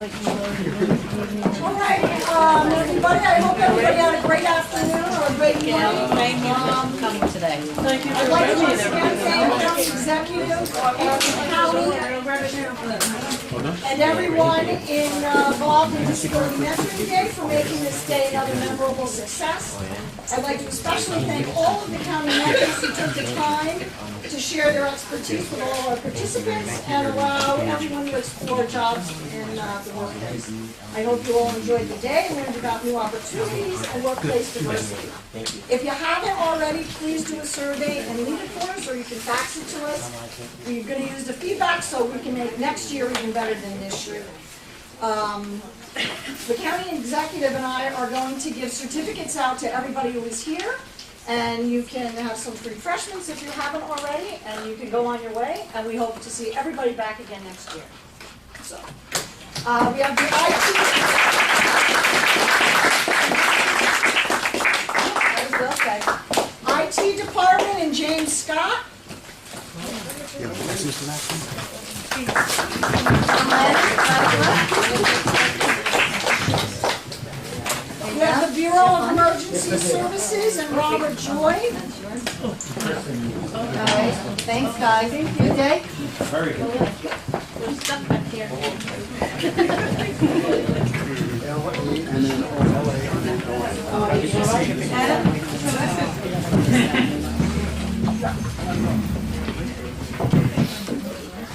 Everybody, I hope everybody had a great afternoon or a great morning. Thank you for coming today. Thank you. I'd like to once again thank the county executive, the county, and everyone involved in Disability Mentoring Day for making this day another memorable success. I'd like to especially thank all of the county mentors who took the time to share their expertise with all of our participants and allow everyone to explore jobs in the workplace. I hope you all enjoyed the day and learned about new opportunities and workplace diversity. If you haven't already, please do a survey and leave it for us, or you can fax it to us. We're going to use the feedback so we can make next year even better than this year. The county executive and I are going to give certificates out to everybody who is here, and you can have some refreshments if you haven't already, and you can go on your way, and we hope to see everybody back again next year. So, we have the IT department and James Scott. We have the Bureau of Emergency Services and Robert Joy. All right. Thanks, guys. Good day. Very good. We're stuck back here.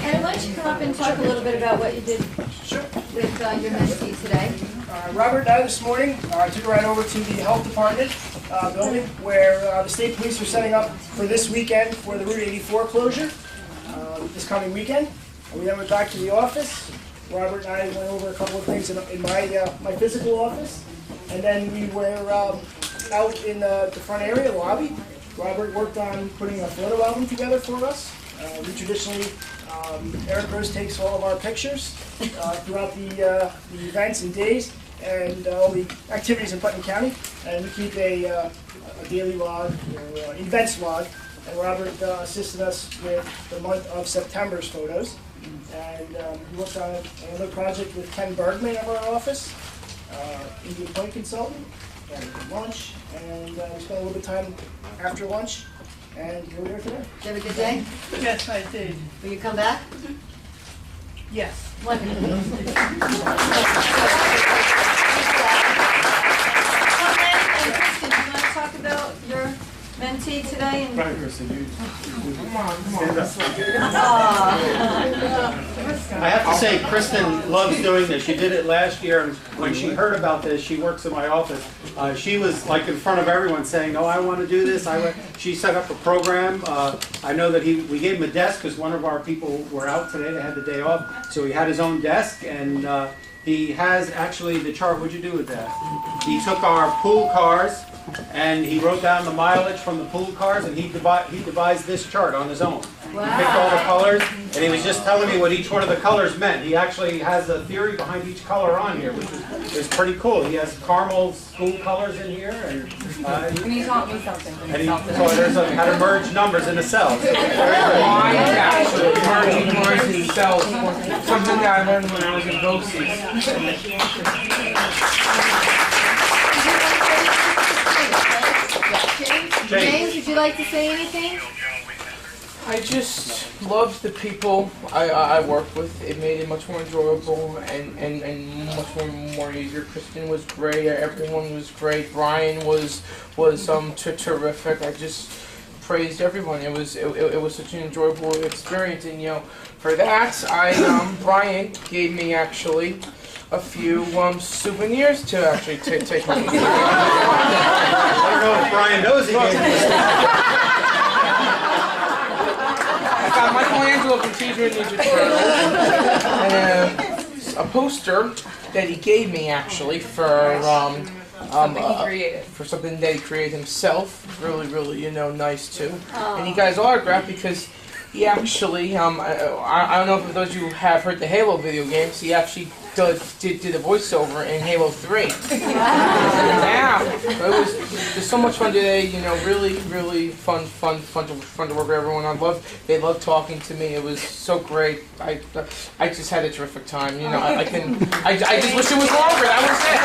Ed, why don't you come up and talk a little bit about what you did with your mentee today? Robert and I this morning took a ride over to the health department building where the state police are setting up for this weekend for the Route 84 closure this coming weekend. And we then went back to the office. Robert and I went over a couple of things in my physical office. And then we were out in the front area, the lobby. Robert worked on putting a photo album together for us. We traditionally, Eric Rose takes all of our pictures throughout the events and days and all the activities in Putnam County. And we keep a daily log, or events log. And Robert assisted us with the month of September's photos. And we worked on another project with Ken Bergman of our office, Indian Point consultant, and lunch. And we spent a little bit of time after lunch. And here we are today. Did you have a good day? Yes, I did. Will you come back? Yes. Wonderful. And Kristen, do you want to talk about your mentee today? And Come on. I have to say, Kristen loves doing this. She did it last year, and when she heard about this, she works in my office. She was like in front of everyone saying, "Oh, I want to do this." She set up a program. I know that we gave him a desk because one of our people were out today. They had the day off, so he had his own desk, and he has actually the chart. What'd you do with that? He took our pool cars and he wrote down the mileage from the pool cars, and he devised this chart on his own. wow. He picked all the colors, and he was just telling me what each one of the colors meant. He actually has a theory behind each color on here, which is pretty cool. He has Carmel's school colors in here, and he taught me something. so there's how to merge numbers into cells. Mine actually merging words and cells. Something that I learned when I was in BOCES. James, would you like to say anything? I just loved the people I worked with. It made it much more enjoyable and much more easier. Kristen was great. Everyone was great. Brian was terrific. I just praised everyone. It was such an enjoyable experience, and for that Brian gave me actually a few souvenirs to actually take home. I don't know if Brian knows he gave me. I got Michelangelo Cathedral in Egypt and a poster that he gave me actually for for something that he created himself. Really nice too. And he got his autograph because he actually I don't know if those of you have heard the Halo video games. He actually did the voiceover in Halo 3. Yeah, it was just so much fun today. You know, really fun to work with everyone. They loved talking to me. It was so great. I just had a terrific time. You know, I just wish it was longer. That was it.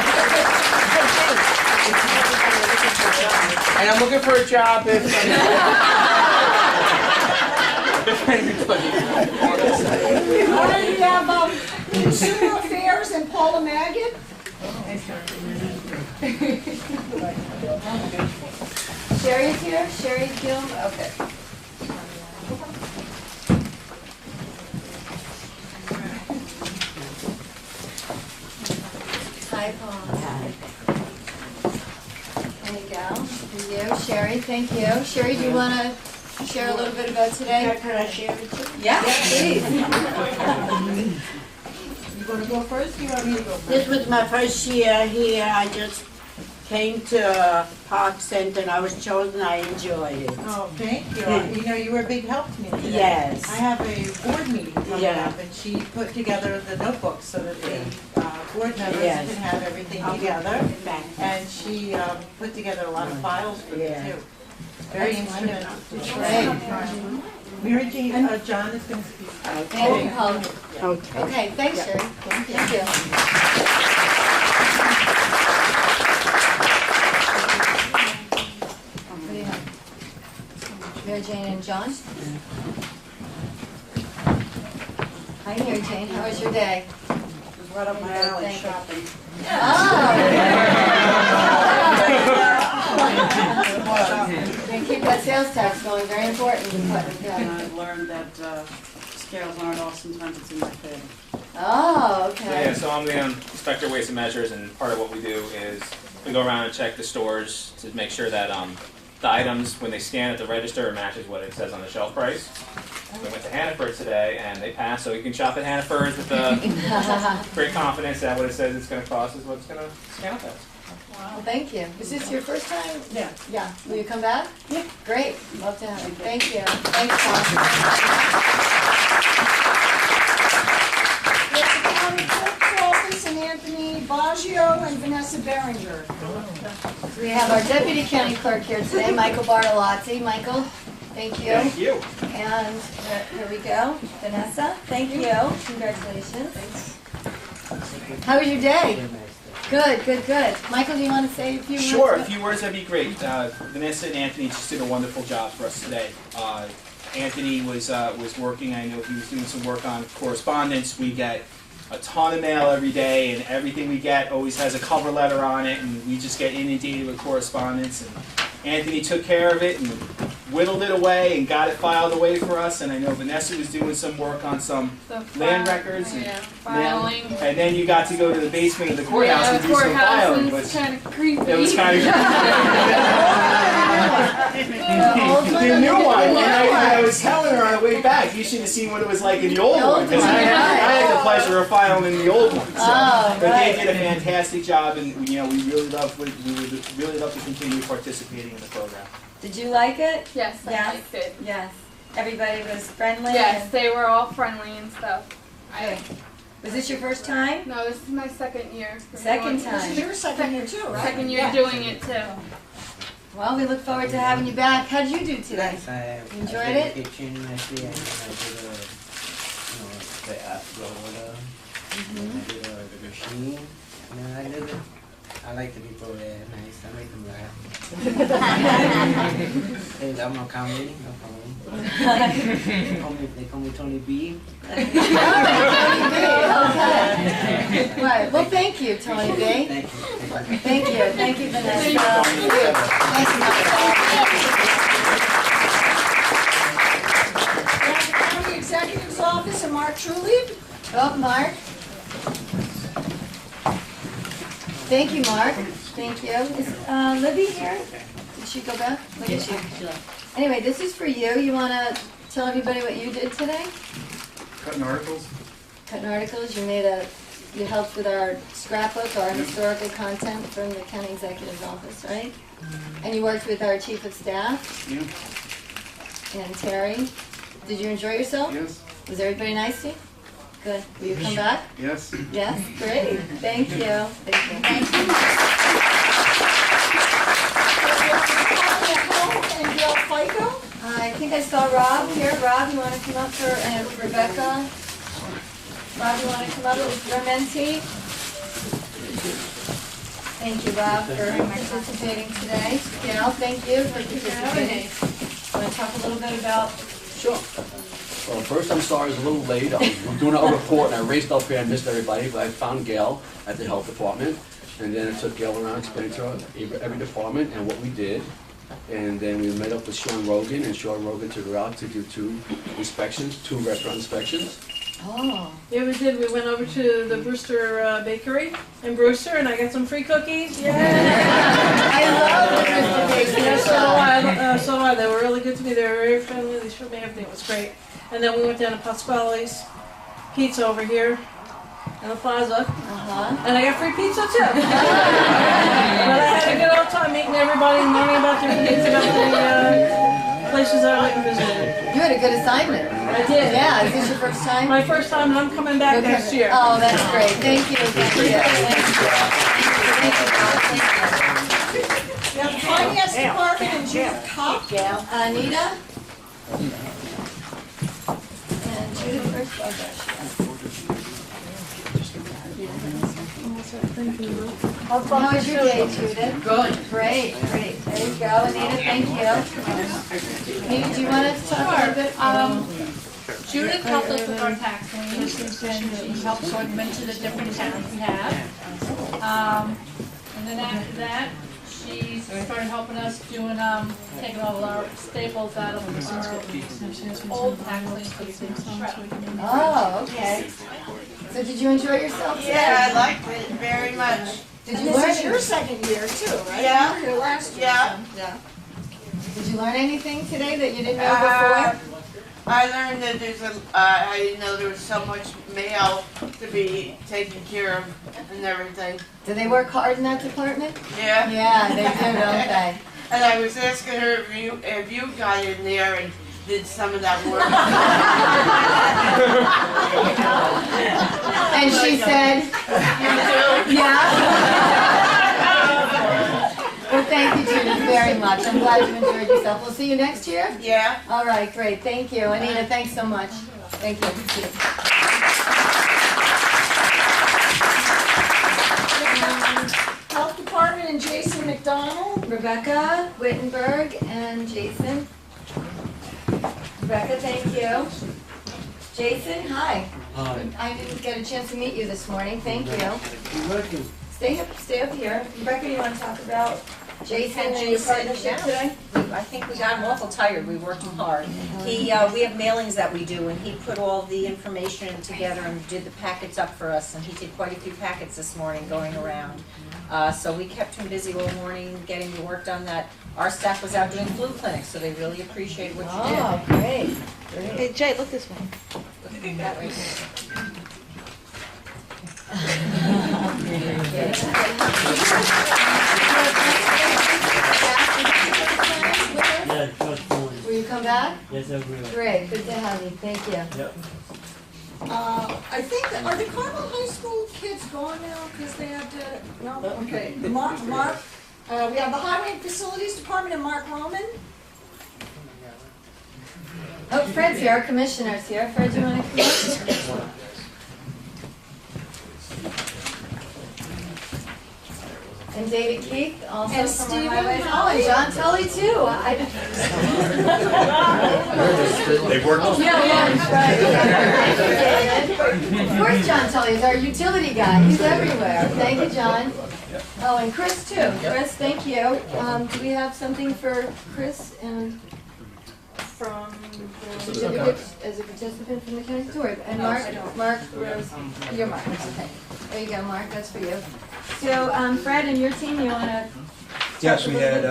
And I'm looking for a job if Alright, we have Consumer Affairs and Paula Maggot. Sherry's here, Sherry Gill, okay. Hi, Paul. There you go, for you, Sherry, thank you. Sherry, do you want to share a little bit about today? Can I share it too? Yeah, please. You want to go first? You want me to go first? This was my first year here. I just came to Park Center and I was chosen. I enjoyed it. Oh, thank you. You know, you were a big help to me today. Yes. I have a board meeting coming Yeah. up, and she put together the notebooks so that the board members Yes. can have everything together. And she put together a lot of files for me, Yeah. too. Very instrumental. Great. Mary Jean, John is going to speak. Thank you, Paul. Okay. Okay, thanks, Sherry. Thank you. What do you have? Mary Jane and John? Hi, Mary Jane. How was your day? Right up my alley, Thank you. shopping. And keep that sales tax going, very important in Putnam County. And I've learned that scales aren't all, sometimes it's in my favor. Oh, Yeah, okay. so I'm the inspector of weights and measures, and part of what we do is we go around and check the stores to make sure that the items, when they scan at the register, matches what it says on the shelf price. We went to Hannaford today, and they passed, so you can shop at Hannaford's with great confidence that what it says it's going to cost is what it's going to scan up as. Well, thank you. Is this your first time? Yeah. Yeah. Will you come back? Yeah. Great. Love to have you. Thank you. Thanks, Paul. We have the county clerk's office and Anthony Baggio and Vanessa Berenger. We have our deputy county clerk here today, Michael Bartolozzi. Michael, thank you. Thank you. And here we go. Vanessa, thank you. Congratulations. How was your day? Good. Michael, do you want to say a few words? Sure, a few words, that'd be great. Vanessa and Anthony just did a wonderful job for us today. Anthony was working, I know he was doing some work on correspondence. We get a ton of mail every day, and everything we get always has a cover letter on it, and we just get inundated with correspondence. And Anthony took care of it and whittled it away and got it filed away for us. And I know Vanessa was doing some work on some land records. And filing. And then you got to go to the basement of the courthouse and do some filing. It's kind of creepy. It was kind of The the new one. And I was telling her on the way back, you should have seen what it was like in the old one, because I had the pleasure of filing in the old one. So. Oh, But right. they did a fantastic job, and we really love to continue participating in the program. Did you like it? Yes, I Yes. liked it. Yes. Everybody was friendly? Yes, they were all friendly and stuff. Good. Was this your first time? No, this is my second year. Second This is time. your second year too, right? Second year Yeah. doing it too. Well, we look forward to having you back. How did you do today? I Enjoyed did it? the kitchen nicely, and then I did the roller, and I did the machine, and then I did it. I like the people there, nice. I make them laugh. And I'm not comedy, no comedy. They call me Tony B. Okay. Right. Well, thank you, Tony B. Thank you. Thank you. Thank you, Vanessa. Thank you. Thank you, County Executive's Office and Mark Trulieb. Oh, Mark. Thank you, Mark. Thank you. Is Libby here? Did she go back? Look at you. Anyway, this is for you. You want to tell everybody what you did today? Cutting articles? Cutting articles. You helped with our scrapbook, our historical content from the county executive's office, right? And you worked with our chief of staff. Yeah. And Terry. Did you enjoy yourself? Yes. Was everybody nice to you? Good. Will you come back? Yes. Yes, great. Thank you. Thank you. And Gail FICO. I think I saw Rob here. Rob, you want to come up for, and Rebecca? Rob, you want to come up with your mentee? Thank you, Rob, for participating today. Gail, thank you for participating. Want to talk a little bit about? Sure. Well, first, I'm sorry I was a little late. I was doing a report and I raced up here and missed everybody, but I found Gail at the health department. And then I took Gail around, explained to her every department and what we did. And then we met up with Sean Rogan, and Sean Rogan took her out to do 2 inspections, 2 restaurant inspections. Oh. Yeah, we did. We went over to the Brewster Bakery in Brewster, and I got some free cookies. Yeah. I love the Brewster Bakery. Yeah, so do I. They were really good to me. They were very friendly. They showed me everything. It was great. And then we went down to Pasquale's Pizza over here in the plaza. And I got free pizza too. But I had a good old time meeting everybody and learning about their pizza, about the places I went and visited. You had a good assignment. I did. Yeah, is this your first time? My first time, and I'm coming back next year. Oh, that's great. Thank you. Thank you. We have the finance department and Judith Kopp. Anita? And Judith first. Oh, gosh. How was your day, Judith? Good. Great, great. There you go, Anita, thank you. Anita, do you want to talk a little bit? Judith helped us with our tax liens, and she helped sort them into the different towns we have. And then after that, she started helping us doing, taking all our staples out of our old tax liens. Oh, okay. So did you enjoy yourself today? Yeah, I liked it very much. Did And you this learn is your second year too, right? Yeah. You were here last year. Yeah. so, yeah. Did you learn anything today that you didn't know before? I learned that I didn't know there was so much mail to be taken care of and everything. Do they work hard in that department? Yeah. Yeah, they do, don't they? And I was asking her if you got in there and did some of that work. And she said, yeah. Well, thank you, Judith, very much. I'm glad you enjoyed yourself. We'll see you next year? Yeah. All right, great. Thank you. Anita, thanks so much. Thank you. Health department and Jason McDonald. Rebecca Wittenberg and Jason. Rebecca, thank you. Jason, hi. Hi. I didn't get a chance to meet you this morning. Thank you. You're welcome. Stay up here. Rebecca, you want to talk about Jason and your Jason, partnership yeah. today? I think we got him awful tired, we worked him hard. We have mailings that we do, and he put all the information together and did the packets up for us, and he did quite a few packets this morning going around. So we kept him busy all morning getting the work done that our staff was out doing flu clinics, so they really appreciate what you did. Oh, great. Hey, Jay, look this way. That way. Yeah, first morning. Will you come back? Yes, I will. Great, good to have you. Thank you. Yep. I think, are the Carmel High School kids gone now because they had to, no? Okay. Mark, we have the Highway and Facilities Department and Mark Roman. Oh, Fred's here, our commissioner's here. Fred, do you want to come up? And David Keith, also And from Stephen our highways. Oh, Holly. and John Tully too. They work. Yeah, right. Of course, John Tully is our utility guy. He's everywhere. Thank you, John. Oh, and Chris too. Chris, thank you. Do we have something for Chris and From the certificate as a participant from the county tour? And Mark Rose, you're Mark. Okay. There you go, Mark. That's for you. So, Fred and your team, you want to? Yes, we had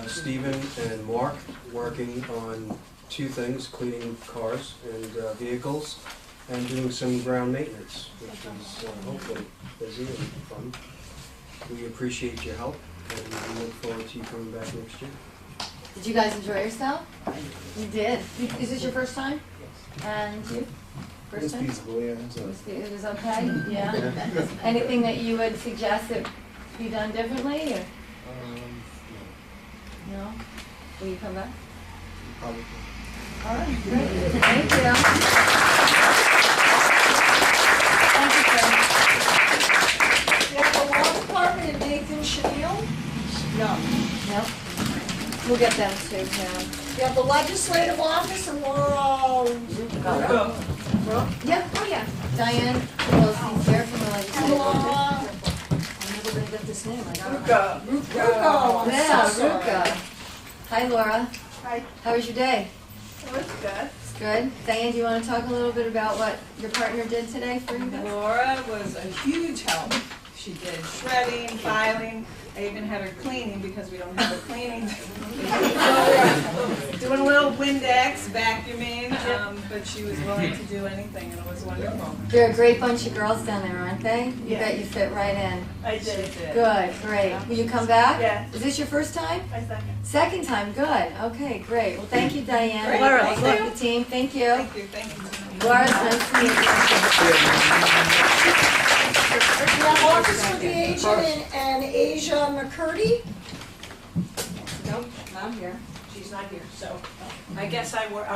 Stephen and Mark working on 2 things, cleaning cars and vehicles, and doing some ground maintenance, which was hopefully busy and fun. We appreciate your help, and we look forward to you coming back next year. Did you guys enjoy yourself? You did. Is this your first time? And you? First It's time? feasible, yeah. It was okay? Yeah? Anything that you would suggest that be done differently, or? No? Will you come back? Probably. All right, great. Thank you. Thank you, Fran. We have the law department and Nathan Chenille. No? We'll get them too, yeah. We have the legislative office and Laura Yeah, oh yeah. Diane Pelosi's here from the legislative office. I'm never gonna get this name. Ruka. Ruka. I'm Yeah, so sorry. Ruka. Hi, Laura. Hi. How was your day? It was good. It's good. Diane, do you want to talk a little bit about what your partner did today for you guys? Laura was a huge help. She did shredding, filing. I even had her cleaning because we don't have a cleaning. Doing a little Windex, vacuuming, but she was willing to do anything, and it was wonderful. They're a great bunch of girls down there, aren't they? You Yeah. bet you fit right in. I did. Good, great. Will you come back? Yeah. Is this your first time? My second. Second time, good. Okay, great. Well, thank you, Diane. Great. Laura, Thank thank you. the team. Thank you. Thank you. Laura, it's nice to meet you. We have Office for the Aged and Asia McCurdy. Nope, not here. She's not here, so I guess I work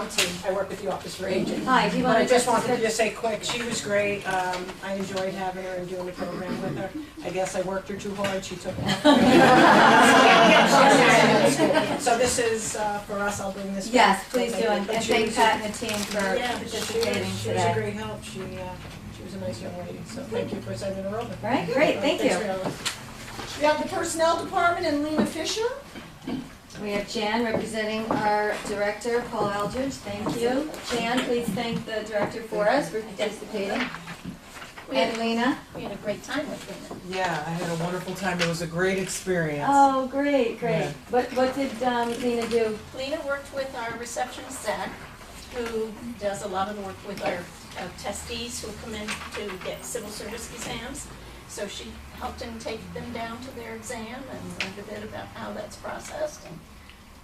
with the Office for Aging. Hi, do you But want I to just wanted to say quick, she was great. I enjoyed having her and doing the program with her. I guess I worked her too hard, she took off. So this is for us, I'll bring this back. Yes, please do. And But she thank was- Pat and the team for Yeah, participating she was today. a great help. She was a nice young lady, so thank you for sending her over. All right, great, thank you. Thanks for your- We have the Personnel Department and Lena Fisher. We have Jan representing our director, Paul Aldridge. Thank you. Jan, please thank the director for us for participating. And Lena? We had a great time with Lena. Yeah, I had a wonderful time. It was a great experience. Oh, great, great. Yeah. What did Lena do? Lena worked with our receptionist, Zach, who does a lot of the work with our testees who come in to get civil service exams. So she helped him take them down to their exam and learned a bit about how that's processed and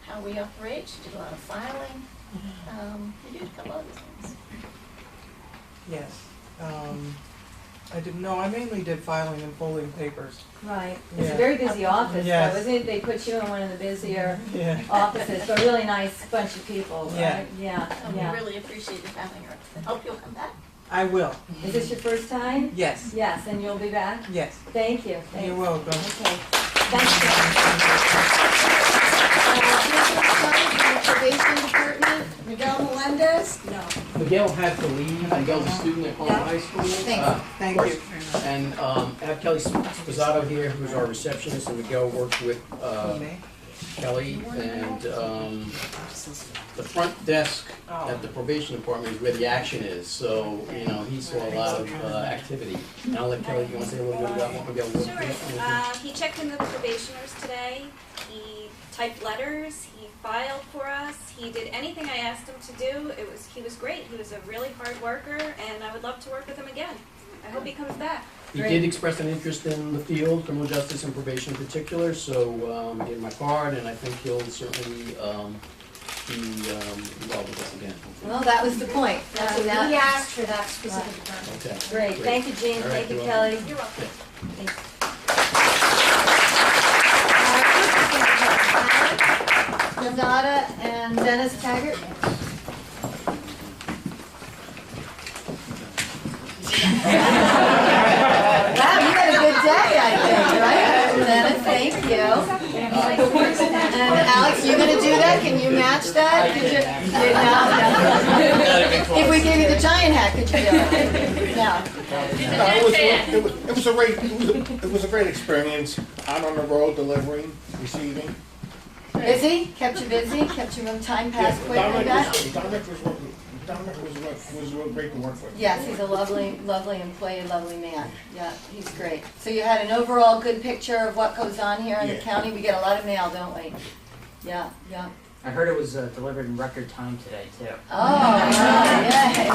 how we operate. She did a lot of filing. We did a couple other things. Yes. I didn't know. I mainly did filing and folding papers. Right. It's Yeah. a very busy office, Yes. though, isn't it? They put you in one of the busier Yeah. offices, but really nice bunch of people, Yeah. right? Yeah, And we yeah. really appreciated having her. I hope you'll come back. I will. Is this your first time? Yes. Yes, and you'll be back? Yes. Thank you. You're welcome. Okay. Thank you. Probation Department, Miguel Melendez. No. Miguel had to leave. Miguel's a student at Palmer High School. Thanks. Thank you. And I have Kelly Spazzato here, who's our receptionist, and Miguel worked with Kelly. And the front desk at the probation department is where the action is. So, you know, he saw a lot of activity. And I'll let Kelly, you want to say a little bit about what Miguel worked with? Sure. He checked in the probationers today. He typed letters. He filed for us. He did anything I asked him to do. He was great. He was a really hard worker, and I would love to work with him again. I hope he comes back. He did express an interest in the field, criminal justice and probation in particular, so he gave my card, and I think he'll certainly be involved with us again. Well, that was the point. That's what he asked for that specific time. Okay. Great. Thank you, Jean. All right, Thank you, you're Kelly. welcome. You're welcome. Nazada and Dennis Taggart. Wow, you had a good day, I think, right? Dennis, thank you. And Alex, you gonna do that? Can you match that? Could you? No. If we gave you the giant hat, could you do it? No. It was a great experience. Out on the road, delivering, receiving. Busy? Kept you busy? Kept your time pass quick like that? Dominic was great to work with. Yes, he's a lovely, lovely employee, lovely man. Yeah, he's great. So you had an overall good picture of what goes on here in the county? We get a lot of mail, don't we? Yeah, yeah. I heard it was delivered in record time today, too. Oh, yay.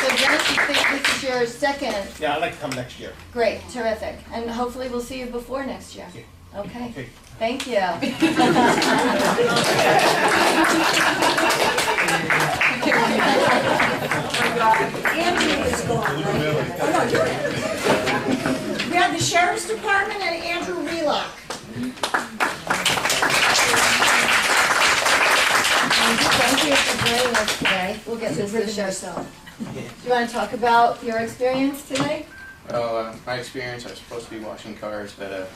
So Dennis, you think this is your second? Yeah, I'd like to come next year. Great, terrific. And hopefully we'll see you before next year. Okay. Thank you. Thank you for joining us today. We'll get this to show. Do you want to talk about your experience today? Well, my experience, I was supposed to be washing cars, but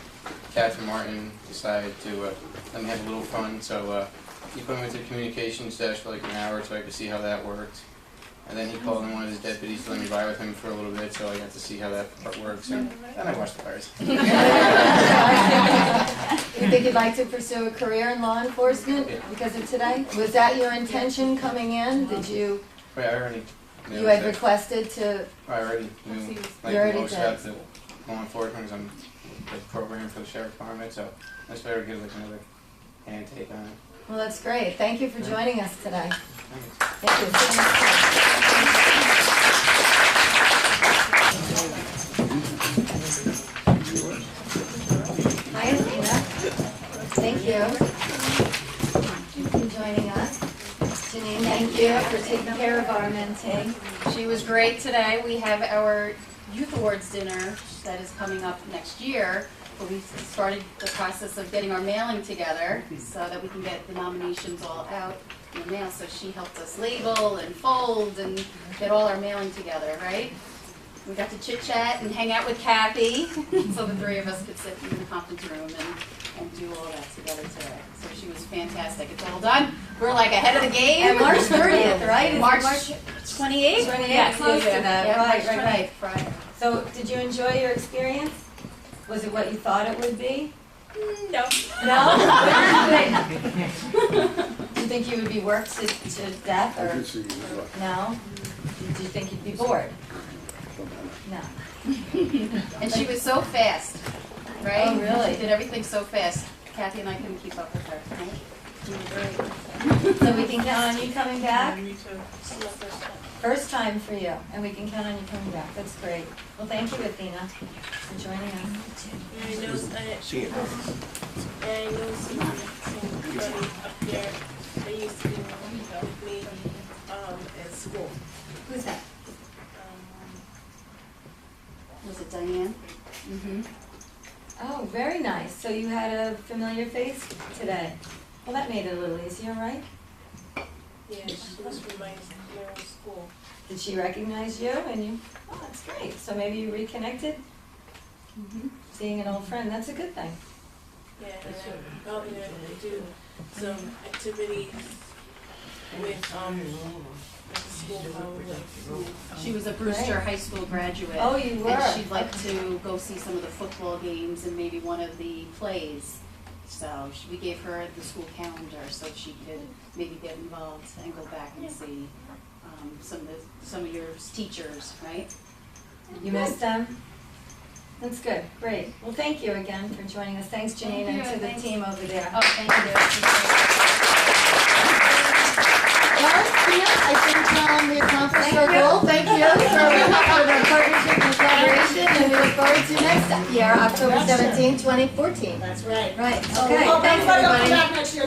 Captain Martin decided to let me have a little fun, so he put me into the communications desk for like an hour so I could see how that worked. And then he called in one of his deputies to let me ride with him for a little bit, so I got to see how that part works, and then I washed the cars. You think you'd like to pursue a career in law enforcement because of today? Was that your intention coming in? Did you? Wait, I already knew. You had requested to. I already knew most about the law enforcement because I'm the program for the sheriff's department, so I just better give like another hand take on it. Well, that's great. Thank you for joining us today. Thank you. Hi, Athena. Thank you for joining us. Janine, thank you for taking care of our mentee. She was great today. We have our Youth Awards dinner that is coming up next year. But we started the process of getting our mailing together so that we can get the nominations all out in the mail. So she helped us label and fold and get all our mailing together, right? We got to chit chat and hang out with Kathy, so the three of us could sit in the conference room and do all that together today. So she was fantastic. It's all done. We're like ahead of the game. And March 30th, right? Is it March March 28th? 28th, Yes, close to yeah, that. yeah, Right, March right. Friday. So, did you enjoy your experience? Was it what you thought it would be? No. No? What did you think? Do you think you would be worked to death, or no? Did you think you'd be bored? No. And she was so fast, right? Oh, really? She did everything so fast. Kathy and I couldn't keep up with her. Right? She was great. So we can count on you coming back? Me too. First time for you, and we can count on you coming back. That's great. Well, thank you, Athena, for joining us. I know somebody up there that used to be with me at school. Who's that? Was it Diane? Mm-hmm. Oh, very nice. So you had a familiar face today. Well, that made it a little easier, right? Yeah, she was from my old school. Did she recognize you? And you? Oh, that's great. So maybe you reconnected? Mm-hmm. Seeing an old friend, that's a good thing. Yeah, and I'm probably going to do some activities with the school probably. She was a Brewster Great. High School graduate. Oh, you were? And she'd like to go see some of the football games and maybe one of the plays. So we gave her the school calendar so she could maybe get involved and go back and see some of your teachers, right? You missed them? That's good. Great. Well, thank you again for joining us. Thanks, Janine, and to the team over there. Oh, thank you. Well, Tina, I think we accomplished our goal. Thank you for the partnership and collaboration, and we look forward to next year, October 17, 2014. That's right. Right. So Okay. we hope Thanks, everybody will come everybody. back next year.